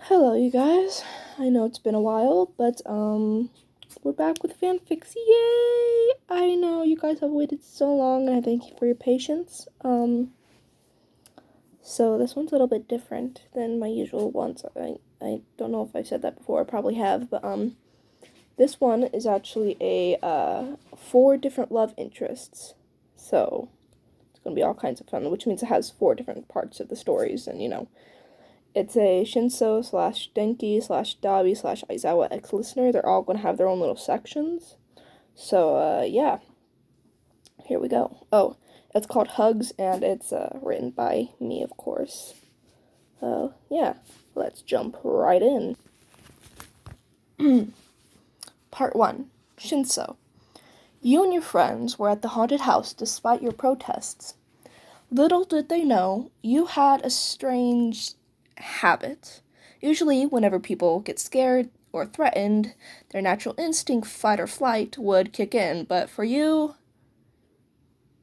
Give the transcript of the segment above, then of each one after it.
Hello, you guys. I know it's been a while, but we're back with fanfics. Yay! I know you guys have waited so long, and I thank you for your patience. So this one's a little bit different than my usual ones. I don't know if I said that before. I probably have, but this one is actually a 4 different love interests. So it's gonna be all kinds of fun, which means it has 4 different parts of the stories, and it's a Shinso / Denki / Dabi / Aizawa ex-listener. They're all going to have their own little sections. So, yeah. Here we go. Oh, it's called Hugs, and it's written by me, of course. Yeah. Let's jump right in. Part 1. Shinso. You and your friends were at the haunted house despite your protests. Little did they know, you had a strange habit. Usually, whenever people get scared or threatened, their natural instinct, fight or flight, would kick in, but for you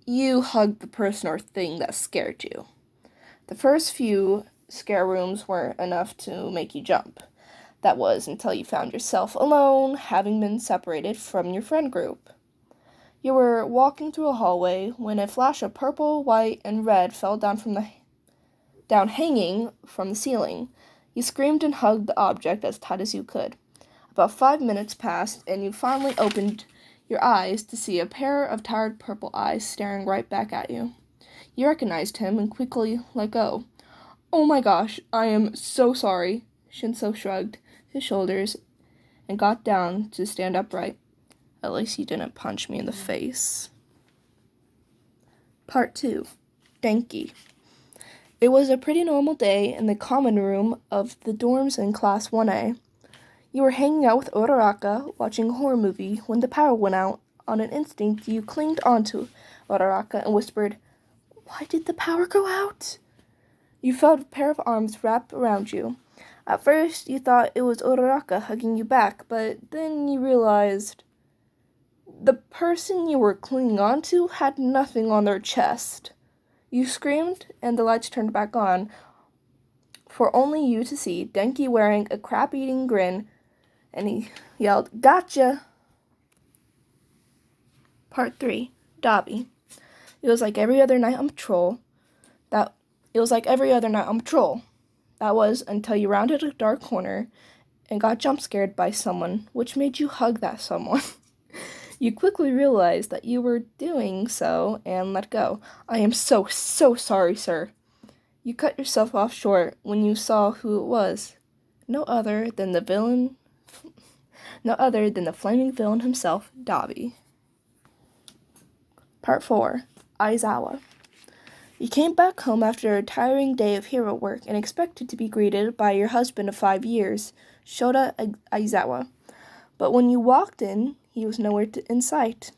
hugged the person or thing that scared you. The first few scare rooms weren't enough to make you jump. That was until you found yourself alone, having been separated from your friend group. You were walking through a hallway when a flash of purple, white, and red fell down hanging from the ceiling. You screamed and hugged the object as tight as you could. About 5 minutes passed, and you finally opened your eyes to see a pair of tired purple eyes staring right back at you. You recognized him and quickly let go. "Oh my gosh, I am so sorry." Shinso shrugged his shoulders and got down to stand upright. "At least you didn't punch me in the face." Part 2. Denki. It was a pretty normal day in the common room of the dorms in Class 1A. You were hanging out with Uraraka, watching a horror movie, when the power went out. On an instinct, you clinged onto Uraraka and whispered, "Why did the power go out?" You felt a pair of arms wrap around you. At first, you thought it was Uraraka hugging you back, but then you realized the person you were clinging onto had nothing on their chest. You screamed, and the lights turned back on, for only you to see Denki wearing a crap-eating grin, and he yelled, "Gotcha!" Part 3. Dabi. It was like every other night on patrol. That was until you rounded a dark corner and got jump-scared by someone, which made you hug that someone. You quickly realized that you were doing so and let go. "I am so sorry, sir." You cut yourself off short when you saw who it was. No other than the flaming villain himself, Dabi. Part 4. Aizawa. You came back home after a tiring day of hero work and expected to be greeted by your husband of 5 years, Shota Aizawa. But when you walked in, he was nowhere in sight.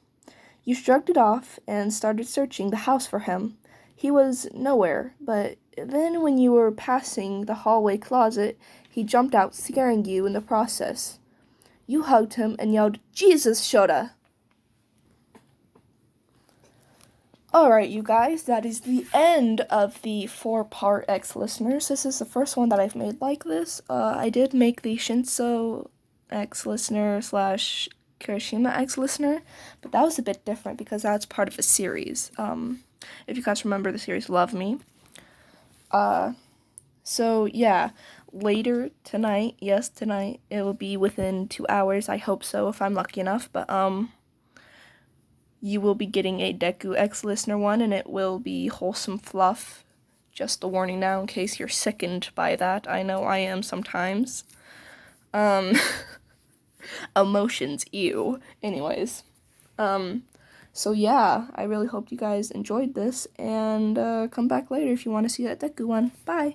You shrugged it off and started searching the house for him. He was nowhere, but then when you were passing the hallway closet, he jumped out, scaring you in the process. You hugged him and yelled, "Jesus, Shota!" Alright, you guys, that is the end of the 4-part ex-listeners. This is the first one that I've made like this. I did make the Shinso ex-listener / Kirishima ex-listener, but that was a bit different because that's part of a series. If you guys remember the series Love Me. So yeah, later tonight, tonight, it will be within 2 hours, I hope so, if I'm lucky enough, but you will be getting a Deku ex-listener one, and it will be wholesome fluff. Just a warning now in case you're sickened by that. I know I am sometimes. Emotions, ew. Anyways. So yeah, I really hope you guys enjoyed this, and come back later if you want to see that Deku one. Bye!